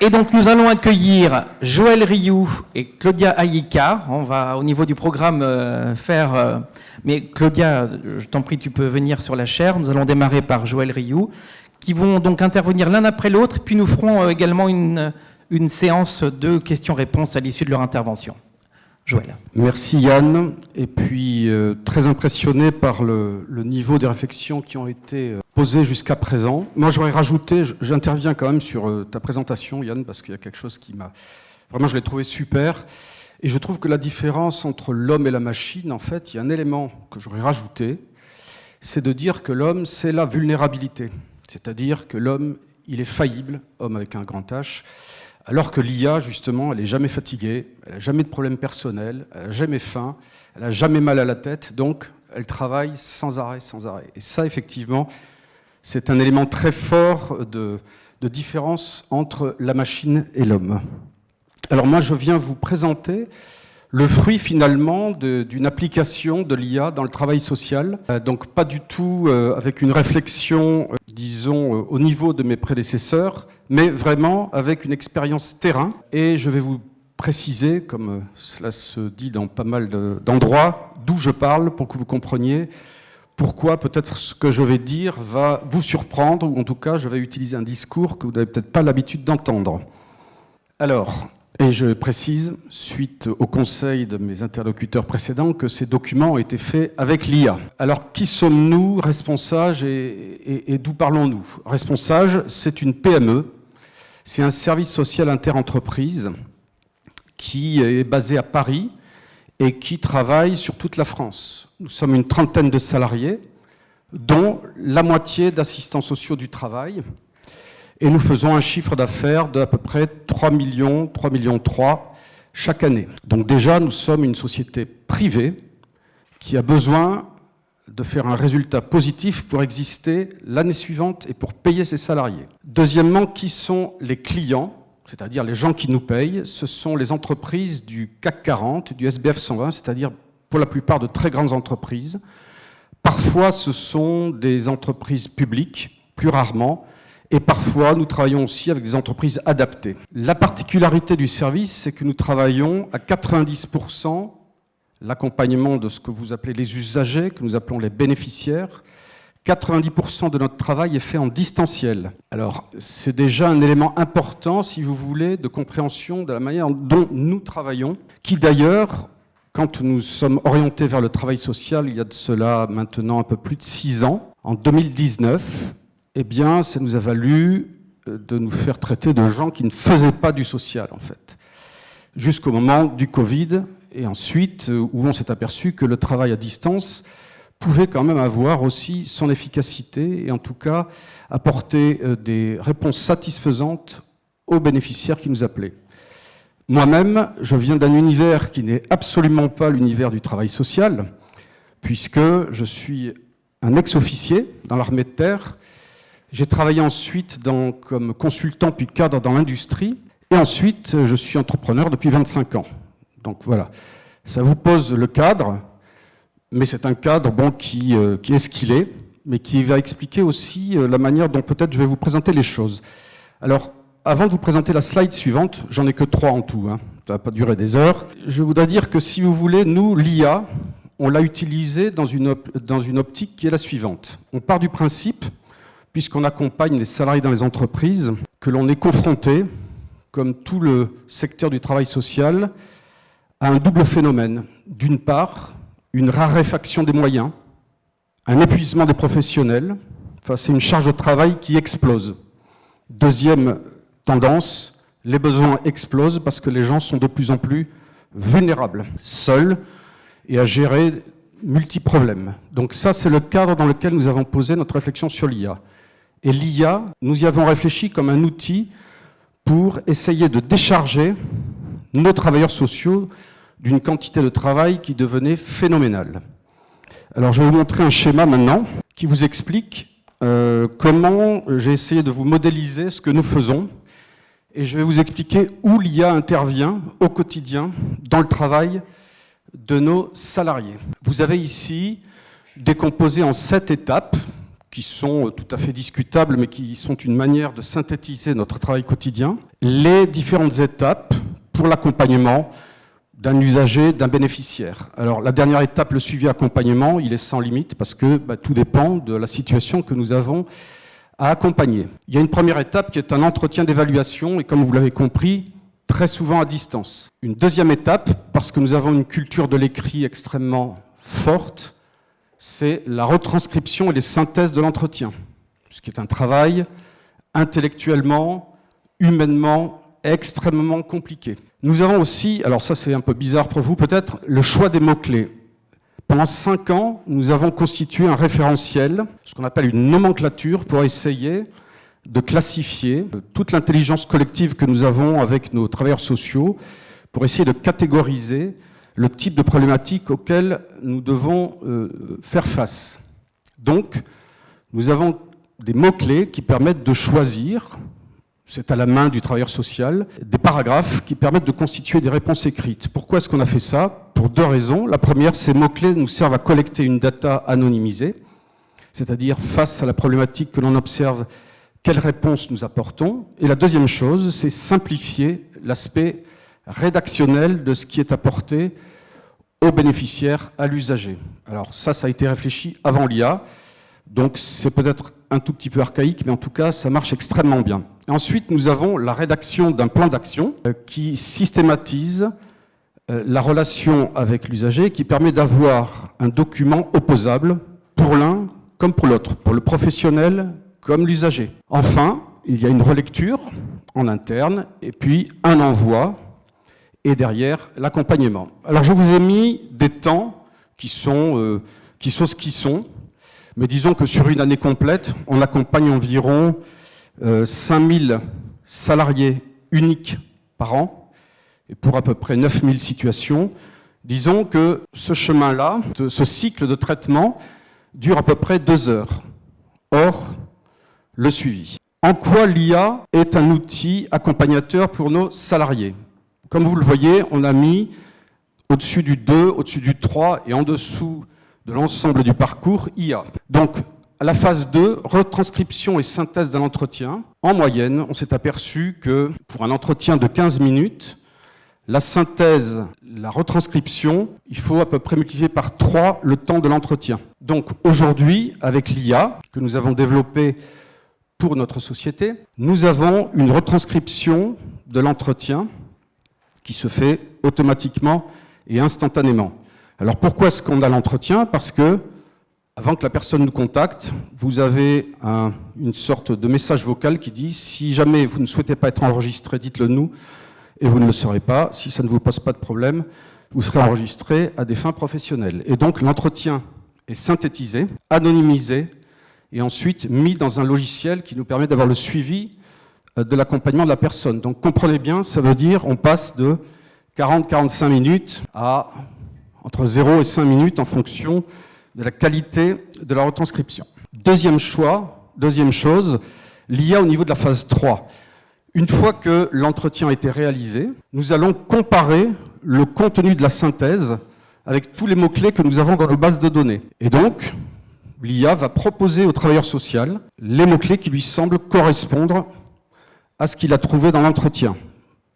Et donc nous allons accueillir Joël Rioux et Claudia Ayika. On va au niveau du programme faire... mais Claudia, je t'en prie, tu peux venir sur la chaire. Nous allons démarrer par Joël Rioux, qui vont donc intervenir l'un après l'autre. Puis nous ferons également une séance de questions-réponses à l'issue de leur intervention. Joël. Merci Yann, et puis très impressionné par le niveau des réflexions qui ont été posées jusqu'à présent. Moi j'aurais rajouté, j'interviens quand même sur ta présentation Yann, parce qu'il y a quelque chose qui m'a... Vraiment je l'ai trouvé super, et je trouve que la différence entre l'homme et la machine, en fait, il y a un élément que j'aurais rajouté, c'est de dire que l'homme c'est la vulnérabilité, c'est-à-dire que l'homme il est faillible, homme avec un grand H, alors que l'IA, justement, elle n'est jamais fatiguée, elle n'a jamais de problème personnel, elle n'a jamais faim, elle n'a jamais mal à la tête, donc elle travaille sans arrêt, sans arrêt. Et ça, effectivement, c'est un élément très fort de différence entre la machine et l'homme. Alors moi, je viens vous présenter le fruit, finalement, d'une application de l'IA dans le travail social. Donc pas du tout avec une réflexion, disons, au niveau de mes prédécesseurs, mais vraiment avec une expérience terrain. Et je vais vous préciser, comme cela se dit dans pas mal d'endroits, d'où je parle, pour que vous compreniez pourquoi peut-être ce que je vais dire va vous surprendre, ou en tout cas je vais utiliser un discours que vous n'avez peut-être pas l'habitude d'entendre. Alors, et je précise, suite au conseil de mes interlocuteurs précédents, que ces documents ont été faits avec l'IA. Alors, qui sommes-nous, Responsages, et d'où parlons-nous? Responsages, c'est une PME, c'est un service social interentreprise qui est basé à Paris et qui travaille sur toute la France. Nous sommes une trentaine de salariés, dont la moitié d'assistants sociaux du travail, et nous faisons un chiffre d'affaires d'à peu près 3 millions chaque année. Donc déjà, nous sommes une société privée qui a besoin de faire un résultat positif pour exister l'année suivante et pour payer ses salariés. Deuxièmement, qui sont les clients, c'est-à-dire les gens qui nous payent? Ce sont les entreprises du CAC 40, du SBF 120, c'est-à-dire pour la plupart de très grandes entreprises. Parfois, ce sont des entreprises publiques, plus rarement, et parfois, nous travaillons aussi avec des entreprises adaptées. La particularité du service, c'est que nous travaillons à 90% l'accompagnement de ce que vous appelez les usagers, que nous appelons les bénéficiaires. 90% de notre travail est fait en distanciel. Alors, c'est déjà un élément important, si vous voulez, de compréhension de la manière dont nous travaillons, qui d'ailleurs, quand nous sommes orientés vers le travail social, il y a de cela maintenant un peu plus de 6 ans, en 2019, eh bien, ça nous a valu de nous faire traiter de gens qui ne faisaient pas du social, en fait, jusqu'au moment du Covid, et ensuite, où on s'est aperçu que le travail à distance pouvait quand même avoir aussi son efficacité, et en tout cas, apporter des réponses satisfaisantes aux bénéficiaires qui nous appelaient. Moi-même, je viens d'un univers qui n'est absolument pas l'univers du travail social, puisque je suis un ex-officier dans l'armée de terre. J'ai travaillé ensuite comme consultant puis cadre dans l'industrie, et ensuite je suis entrepreneur depuis 25 ans. Donc voilà, ça vous pose le cadre, mais c'est un cadre qui est ce qu'il est, mais qui va expliquer aussi la manière dont peut-être je vais vous présenter les choses. Alors, avant de vous présenter la slide suivante, j'en ai que 3 en tout, hein, ça ne va pas durer des heures, je voudrais dire que si vous voulez, nous, l'IA, on l'a utilisé dans une optique qui est la suivante. On part du principe, puisqu'on accompagne les salariés dans les entreprises, que l'on est confronté, comme tout le secteur du travail social, à un double phénomène. D'une part, une raréfaction des moyens, un épuisement des professionnels, enfin, c'est une charge de travail qui explose. Deuxième tendance, les besoins explosent parce que les gens sont de plus en plus vulnérables, seuls, et à gérer multi-problèmes. Donc ça, c'est le cadre dans lequel nous avons posé notre réflexion sur l'IA. Et l'IA, nous y avons réfléchi comme un outil pour essayer de décharger nos travailleurs sociaux d'une quantité de travail qui devenait phénoménale. Alors je vais vous montrer un schéma maintenant qui vous explique comment j'ai essayé de vous modéliser ce que nous faisons, et je vais vous expliquer où l'IA intervient au quotidien dans le travail de nos salariés. Vous avez ici décomposé en 7 étapes qui sont tout à fait discutables, mais qui sont une manière de synthétiser notre travail quotidien, les différentes étapes pour l'accompagnement d'un usager, d'un bénéficiaire. Alors la dernière étape, le suivi accompagnement, il est sans limite parce que tout dépend de la situation que nous avons à accompagner. Il y a une première étape qui est un entretien d'évaluation et comme vous l'avez compris, très souvent à distance. Une deuxième étape, parce que nous avons une culture de l'écrit extrêmement forte, c'est la retranscription et les synthèses de l'entretien, ce qui est un travail intellectuellement, humainement, extrêmement compliqué. Nous avons aussi, alors ça c'est un peu bizarre pour vous peut-être, le choix des mots-clés. Pendant 5 ans, nous avons constitué un référentiel, ce qu'on appelle une nomenclature, pour essayer de classifier toute l'intelligence collective que nous avons avec nos travailleurs sociaux, pour essayer de catégoriser le type de problématiques auxquelles nous devons faire face. Donc, nous avons des mots-clés qui permettent de choisir, c'est à la main du travailleur social, des paragraphes qui permettent de constituer des réponses écrites. Pourquoi est-ce qu'on a fait ça? Pour 2 raisons. La première, ces mots-clés nous servent à collecter une data anonymisée, c'est-à-dire face à la problématique que l'on observe, quelles réponses nous apportons. Et la deuxième chose, c'est simplifier l'aspect rédactionnel de ce qui est apporté aux bénéficiaires, à l'usager. Alors ça a été réfléchi avant l'IA, donc c'est peut-être un tout petit peu archaïque, mais en tout cas, ça marche extrêmement bien. Ensuite, nous avons la rédaction d'un plan d'action qui systématise la relation avec l'usager, qui permet d'avoir un document opposable pour l'un comme pour l'autre, pour le professionnel comme l'usager. Enfin, il y a une relecture en interne, et puis un envoi, et derrière, l'accompagnement. Alors, je vous ai mis des temps qui sont ce qu'ils sont, mais disons que sur une année complète, on accompagne environ 5000 salariés uniques par an, et pour à peu près 9000 situations. Disons que ce chemin-là, ce cycle de traitement, dure à peu près 2 heures. Or, le suivi. En quoi l'IA est un outil accompagnateur pour nos salariés? Comme vous le voyez, on a mis au-dessus du 2, au-dessus du 3 et en dessous de l'ensemble du parcours IA. Donc, à la phase 2, retranscription et synthèse d'un entretien, en moyenne, on s'est aperçu que pour un entretien de 15 minutes, la synthèse, la retranscription, il faut à peu près multiplier par 3 le temps de l'entretien. Donc aujourd'hui, avec l'IA que nous avons développée pour notre société, nous avons une retranscription de l'entretien qui se fait automatiquement et instantanément. Alors pourquoi est-ce qu'on a l'entretien? Parce que, avant que la personne nous contacte, vous avez une sorte de message vocal qui dit « Si jamais vous ne souhaitez pas être enregistré, dites-le nous, et vous ne le serez pas. Si ça ne vous pose pas de problème, vous serez enregistré à des fins professionnelles. » Et donc l'entretien est synthétisé, anonymisé, et ensuite mis dans un logiciel qui nous permet d'avoir le suivi de l'accompagnement de la personne. Donc comprenez bien, ça veut dire on passe de 40-45 minutes à entre 0 et 5 minutes en fonction de la qualité de la retranscription. Deuxième chose, l'IA au niveau de la phase 3. Une fois que l'entretien a été réalisé, nous allons comparer le contenu de la synthèse avec tous les mots-clés que nous avons dans nos bases de données. Et donc, l'IA va proposer au travailleur social les mots-clés qui lui semblent correspondre à ce qu'il a trouvé dans l'entretien.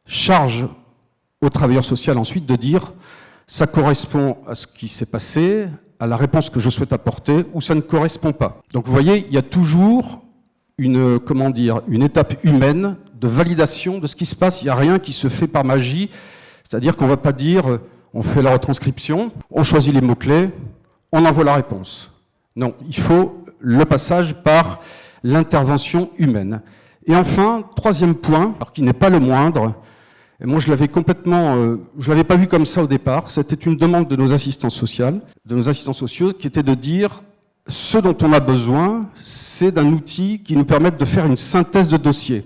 Charge au travailleur social ensuite de dire ça correspond à ce qui s'est passé, à la réponse que je souhaite apporter, ou ça ne correspond pas. Donc vous voyez, il y a toujours une étape humaine de validation de ce qui se passe. Il n'y a rien qui se fait par magie, c'est-à-dire qu'on ne va pas dire on fait la retranscription, on choisit les mots-clés, on envoie la réponse. Non, il faut le passage par l'intervention humaine. Et enfin, troisième point, alors qui n'est pas le moindre, et moi je l'avais pas vu comme ça au départ, c'était une demande de nos assistants sociaux, qui était de dire ce dont on a besoin, c'est d'un outil qui nous permette de faire une synthèse de dossier.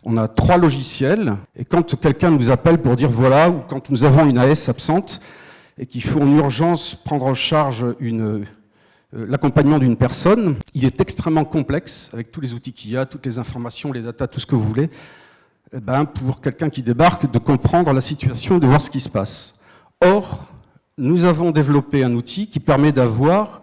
On a 3 logiciels, et quand quelqu'un nous appelle pour dire voilà, ou quand nous avons une AS absente, et qu'il faut en urgence prendre en charge l'accompagnement d'une personne, il est extrêmement complexe, avec tous les outils qu'il y a, toutes les informations, les datas, tout ce que vous voulez, pour quelqu'un qui débarque, de comprendre la situation et de voir ce qui se passe. Or, nous avons développé un outil qui permet d'avoir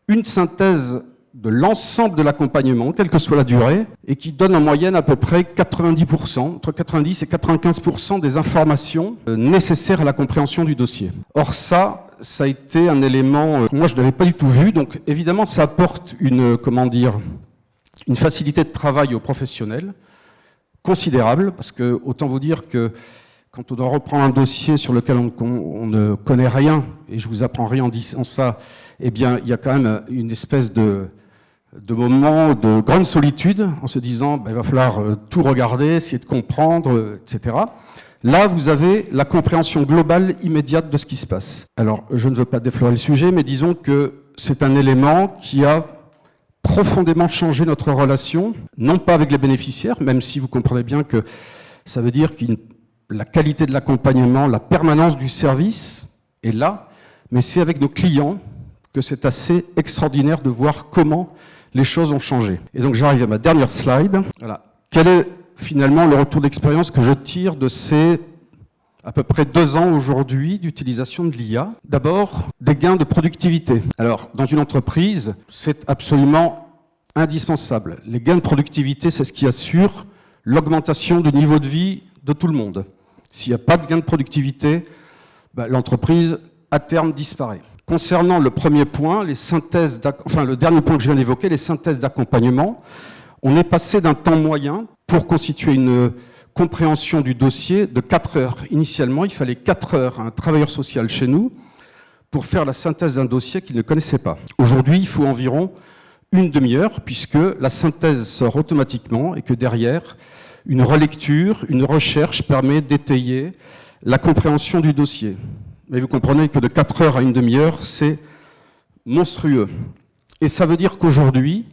une synthèse de l'ensemble de l'accompagnement, quelle que soit la durée, et qui donne en moyenne à peu près 90%, entre 90 et 95% des informations nécessaires à la compréhension du dossier. Or ça a été un élément que moi je n'avais pas du tout vu, donc évidemment ça apporte une facilité de travail aux professionnels considérable, parce que autant vous dire que quand on doit reprendre un dossier sur lequel on ne connaît rien, et je vous apprends rien en disant ça, eh bien il y a quand même une espèce de moments de grande solitude, en se disant il va falloir tout regarder, essayer de comprendre, etc. Là, vous avez la compréhension globale immédiate de ce qui se passe. Alors, je ne veux pas déflorer le sujet, mais disons que c'est un élément qui a profondément changé notre relation, non pas avec les bénéficiaires, même si vous comprenez bien que ça veut dire que la qualité de l'accompagnement, la permanence du service est là, mais c'est avec nos clients que c'est assez extraordinaire de voir comment les choses ont changé. Et donc j'arrive à ma dernière slide. Voilà. Quel est finalement le retour d'expérience que je tire de ces à peu près 2 ans aujourd'hui d'utilisation de l'IA? D'abord, des gains de productivité. Alors, dans une entreprise, c'est absolument indispensable. Les gains de productivité, c'est ce qui assure l'augmentation du niveau de vie de tout le monde. S'il n'y a pas de gain de productivité, l'entreprise, à terme, disparaît. Concernant le premier point, le dernier point que je viens d'évoquer, les synthèses d'accompagnement, on est passé d'un temps moyen pour constituer une compréhension du dossier de 4 heures. Initialement, il fallait 4 heures à un travailleur social chez nous pour faire la synthèse d'un dossier qu'il ne connaissait pas. Aujourd'hui, il faut environ une demi-heure, puisque la synthèse sort automatiquement et que derrière, une relecture, une recherche permet d'étayer la compréhension du dossier. Mais vous comprenez que de 4 heures à une demi-heure, c'est monstrueux. Et ça veut dire qu'aujourd'hui,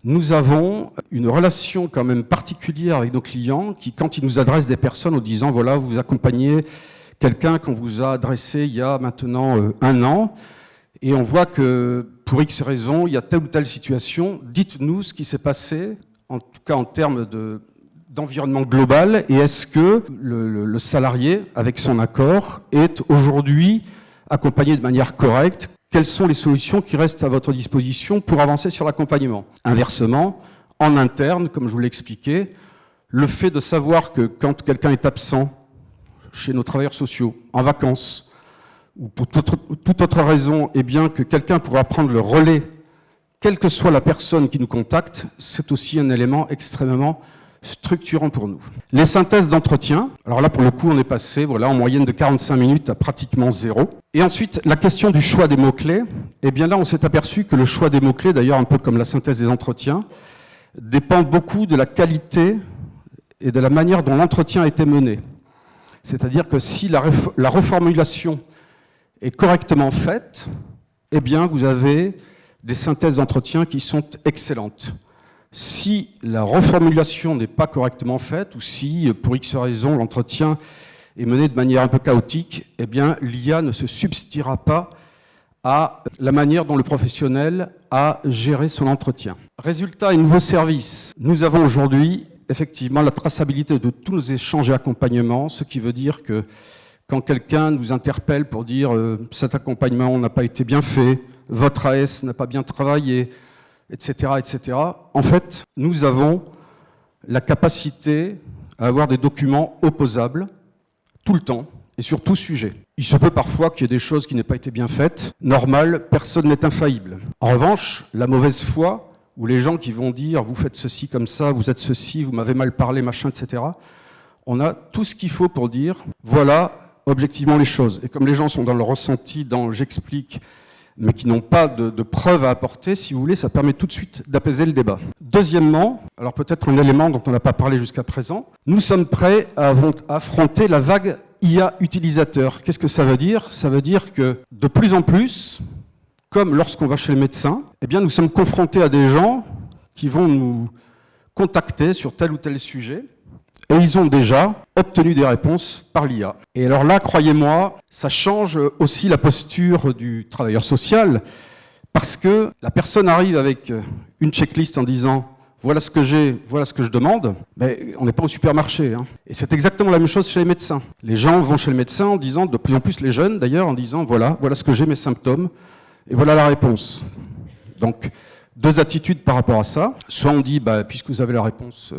nous avons une relation quand même particulière avec nos clients qui, quand ils nous adressent des personnes en disant « voilà, vous accompagnez quelqu'un qu'on vous a adressé il y a maintenant 1 an, et on voit que pour X raisons, il y a telle ou telle situation, dites-nous ce qui s'est passé, en tout cas en termes d'environnement global, et est-ce que le salarié, avec son accord, est aujourd'hui accompagné de manière correcte? Quelles sont les solutions qui restent à votre disposition pour avancer sur l'accompagnement? Inversement, en interne, comme je vous l'ai expliqué, le fait de savoir que quand quelqu'un est absent chez nos travailleurs sociaux, en vacances, ou pour toute autre raison, eh bien que quelqu'un pourra prendre le relais, quelle que soit la personne qui nous contacte, c'est aussi un élément extrêmement structurant pour nous. Les synthèses d'entretien, alors là pour le coup on est passé en moyenne de 45 minutes à pratiquement 0. Et ensuite la question du choix des mots-clés, eh bien là on s'est aperçu que le choix des mots-clés, d'ailleurs un peu comme la synthèse des entretiens, dépend beaucoup de la qualité et de la manière dont l'entretien a été mené. C'est-à-dire que si la reformulation est correctement faite, eh bien vous avez des synthèses d'entretien qui sont excellentes. Si la reformulation n'est pas correctement faite, ou si, pour X raison, l'entretien est mené de manière un peu chaotique, eh bien, l'IA ne se substituera pas à la manière dont le professionnel a géré son entretien. Résultat et nouveaux services. Nous avons aujourd'hui, effectivement, la traçabilité de tous nos échanges et accompagnements, ce qui veut dire que quand quelqu'un nous interpelle pour dire « cet accompagnement n'a pas été bien fait, votre AS n'a pas bien travaillé », etc., etc. En fait, nous avons la capacité à avoir des documents opposables tout le temps et sur tout sujet. Il se peut parfois qu'il y ait des choses qui n'aient pas été bien faites. Normal, personne n'est infaillible. En revanche, la mauvaise foi, ou les gens qui vont dire « vous faites ceci comme ça, vous êtes ceci, vous m'avez mal parlé, machin, etc. » On a tout ce qu'il faut pour dire « voilà objectivement les choses ». Et comme les gens sont dans le ressenti, dans « j'explique », mais qui n'ont pas de preuves à apporter, si vous voulez, ça permet tout de suite d'apaiser le débat. Deuxièmement, alors peut-être un élément dont on n'a pas parlé jusqu'à présent, nous sommes prêts à affronter la vague IA utilisateur. Qu'est-ce que ça veut dire? Ça veut dire que de plus en plus, comme lorsqu'on va chez le médecin, eh bien nous sommes confrontés à des gens qui vont nous contacter sur tel ou tel sujet, et ils ont déjà obtenu des réponses par l'IA. Et alors là, croyez-moi, ça change aussi la posture du travailleur social, parce que la personne arrive avec une checklist en disant « voilà ce que j'ai, voilà ce que je demande », mais on n'est pas au supermarché. Et c'est exactement la même chose chez les médecins. Les gens vont chez le médecin en disant, de plus en plus les jeunes d'ailleurs, en disant « voilà ce que j'ai, mes symptômes, et voilà la réponse ». Donc, deux attitudes par rapport à ça. Soit on dit, puisque vous avez la réponse,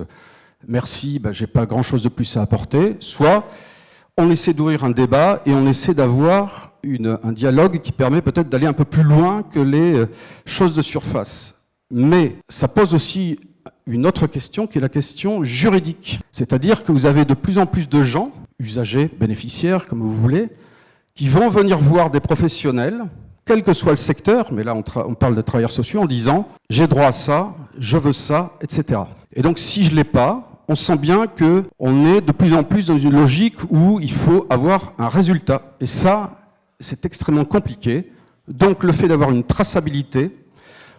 merci, j'ai pas grand-chose de plus à apporter. Soit on essaie d'ouvrir un débat et on essaie d'avoir un dialogue qui permet peut-être d'aller un peu plus loin que les choses de surface. Mais ça pose aussi une autre question qui est la question juridique. C'est-à-dire que vous avez de plus en plus de gens, usagers, bénéficiaires, comme vous voulez, qui vont venir voir des professionnels, quel que soit le secteur, mais là on parle de travailleurs sociaux, en disant « j'ai droit à ça, je veux ça, etc. » Et donc si je ne l'ai pas, on sent bien qu'on est de plus en plus dans une logique où il faut avoir un résultat. Et ça, c'est extrêmement compliqué. Donc le fait d'avoir une traçabilité,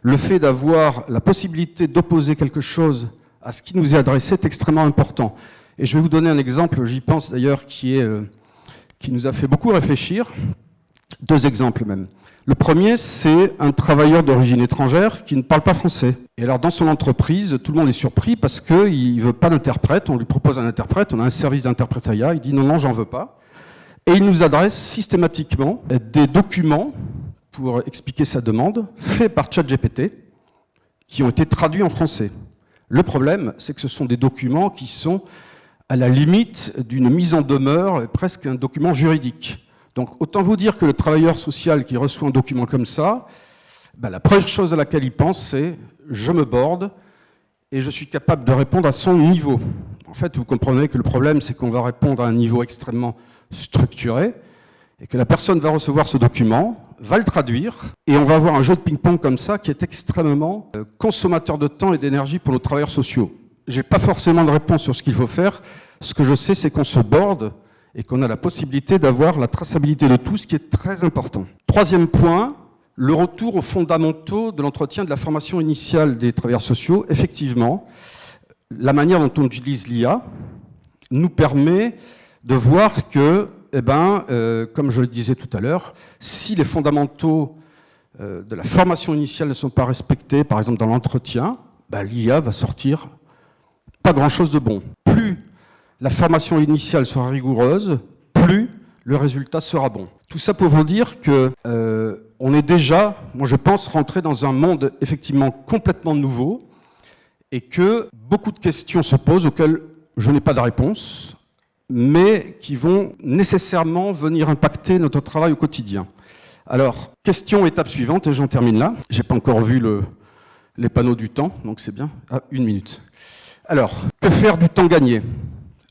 le fait d'avoir la possibilité d'opposer quelque chose à ce qui nous est adressé est extrêmement important. Et je vais vous donner un exemple, j'y pense d'ailleurs, qui nous a fait beaucoup réfléchir. Deux exemples même. Le premier, c'est un travailleur d'origine étrangère qui ne parle pas français. Et alors, dans son entreprise, tout le monde est surpris parce qu'il ne veut pas d'interprète. On lui propose un interprète, on a un service d'interprétariat. Il dit non, j'en veux pas. Et il nous adresse systématiquement des documents pour expliquer sa demande, faits par ChatGPT, qui ont été traduits en français. Le problème, c'est que ce sont des documents qui sont à la limite d'une mise en demeure, presque un document juridique. Donc autant vous dire que le travailleur social qui reçoit un document comme ça, la première chose à laquelle il pense, c'est « je me borde et je suis capable de répondre à son niveau ». En fait, vous comprenez que le problème, c'est qu'on va répondre à un niveau extrêmement structuré et que la personne va recevoir ce document, va le traduire, et on va avoir un jeu de ping-pong comme ça qui est extrêmement consommateur de temps et d'énergie pour nos travailleurs sociaux. Je n'ai pas forcément de réponse sur ce qu'il faut faire. Ce que je sais, c'est qu'on se borde et qu'on a la possibilité d'avoir la traçabilité de tout, ce qui est très important. Troisième point, le retour aux fondamentaux de l'entretien de la formation initiale des travailleurs sociaux. Effectivement, la manière dont on utilise l'IA nous permet de voir que, comme je le disais tout à l'heure, si les fondamentaux de la formation initiale ne sont pas respectés, par exemple dans l'entretien, l'IA va sortir pas grand-chose de bon. Plus la formation initiale sera rigoureuse, plus le résultat sera bon. Tout ça pour vous dire que on est déjà, moi je pense, rentré dans un monde effectivement complètement nouveau et que beaucoup de questions se posent auxquelles je n'ai pas de réponse, mais qui vont nécessairement venir impacter notre travail au quotidien. Alors, question étape suivante, et j'en termine là. J'ai pas encore vu les panneaux du temps, donc c'est bien. Ah, 1 minute. Alors, que faire du temps gagné ?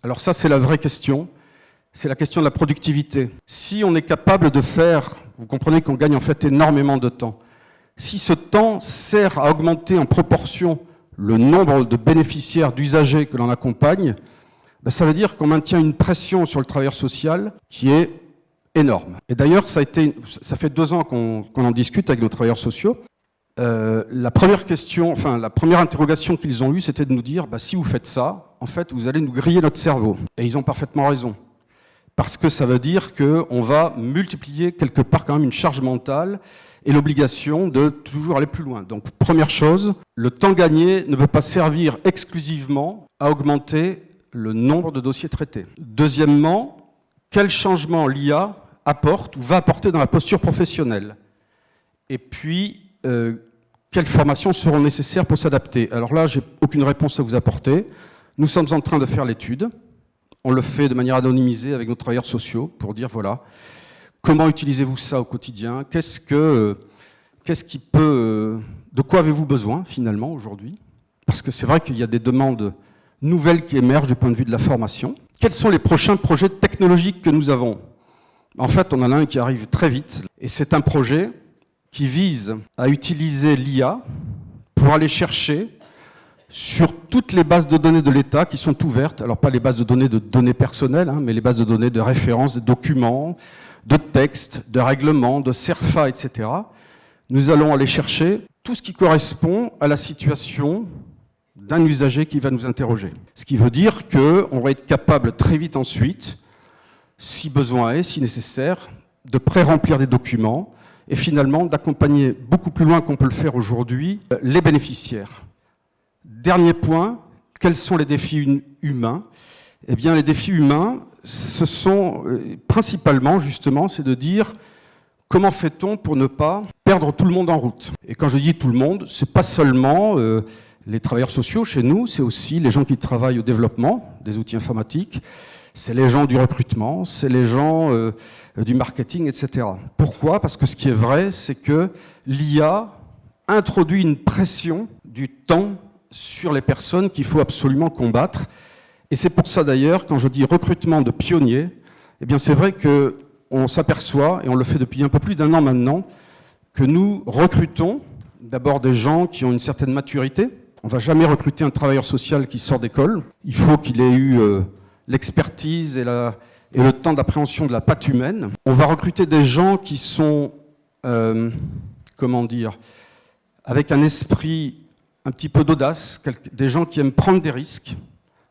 Alors ça, c'est la vraie question. C'est la question de la productivité. Si on est capable de faire, vous comprenez qu'on gagne en fait énormément de temps. Si ce temps sert à augmenter en proportion le nombre de bénéficiaires, d'usagers que l'on accompagne, ça veut dire qu'on maintient une pression sur le travailleur social qui est énorme. Et d'ailleurs, ça fait 2 ans qu'on en discute avec nos travailleurs sociaux. La première interrogation qu'ils ont eue, c'était de nous dire si vous faites ça, en fait, vous allez nous griller notre cerveau. Et ils ont parfaitement raison. Parce que ça veut dire qu'on va multiplier quelque part quand même une charge mentale et l'obligation de toujours aller plus loin. Donc, première chose, le temps gagné ne peut pas servir exclusivement à augmenter le nombre de dossiers traités. Deuxièmement, quel changement l'IA apporte ou va apporter dans la posture professionnelle ? Et puis, quelles formations seront nécessaires pour s'adapter ? Alors là, j'ai aucune réponse à vous apporter. Nous sommes en train de faire l'étude. On le fait de manière anonymisée avec nos travailleurs sociaux pour dire, voilà, comment utilisez-vous ça au quotidien ? De quoi avez-vous besoin finalement aujourd'hui ? Parce que c'est vrai qu'il y a des demandes nouvelles qui émergent du point de vue de la formation. Quels sont les prochains projets technologiques que nous avons ? En fait, on en a un qui arrive très vite, et c'est un projet qui vise à utiliser l'IA pour aller chercher sur toutes les bases de données de l'État qui sont ouvertes, alors pas les bases de données personnelles, mais les bases de données de référence, de documents, de textes, de règlements, de CERFA, etc. Nous allons aller chercher tout ce qui correspond à la situation d'un usager qui va nous interroger. Ce qui veut dire qu'on va être capable très vite ensuite, si besoin est, si nécessaire, de pré-remplir des documents et finalement d'accompagner beaucoup plus loin qu'on peut le faire aujourd'hui les bénéficiaires. Dernier point, quels sont les défis humains ? Eh bien, les défis humains, ce sont principalement, justement, c'est de dire comment fait-on pour ne pas perdre tout le monde en route? Et quand je dis tout le monde, c'est pas seulement les travailleurs sociaux chez nous, c'est aussi les gens qui travaillent au développement des outils informatiques, c'est les gens du recrutement, c'est les gens du marketing, etc. Pourquoi? Parce que ce qui est vrai, c'est que l'IA introduit une pression du temps sur les personnes qu'il faut absolument combattre. Et c'est pour ça d'ailleurs, quand je dis recrutement de pionniers, eh bien c'est vrai qu'on s'aperçoit, et on le fait depuis un peu plus d'1 an maintenant, que nous recrutons d'abord des gens qui ont une certaine maturité. On ne va jamais recruter un travailleur social qui sort d'école. Il faut qu'il ait eu l'expertise et le temps d'appréhension de la patte humaine. On va recruter des gens qui sont, avec un esprit un petit peu d'audace, des gens qui aiment prendre des risques,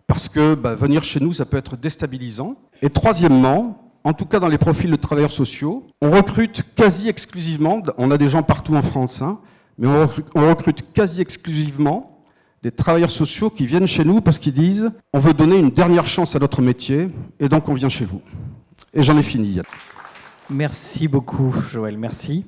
parce que venir chez nous, ça peut être déstabilisant. Et troisièmement, en tout cas dans les profils de travailleurs sociaux, on recrute quasi exclusivement, on a des gens partout en France, mais on recrute quasi exclusivement des travailleurs sociaux qui viennent chez nous parce qu'ils disent « on veut donner une dernière chance à notre métier et donc on vient chez vous ». Et j'en ai fini. Merci beaucoup, Joël, merci.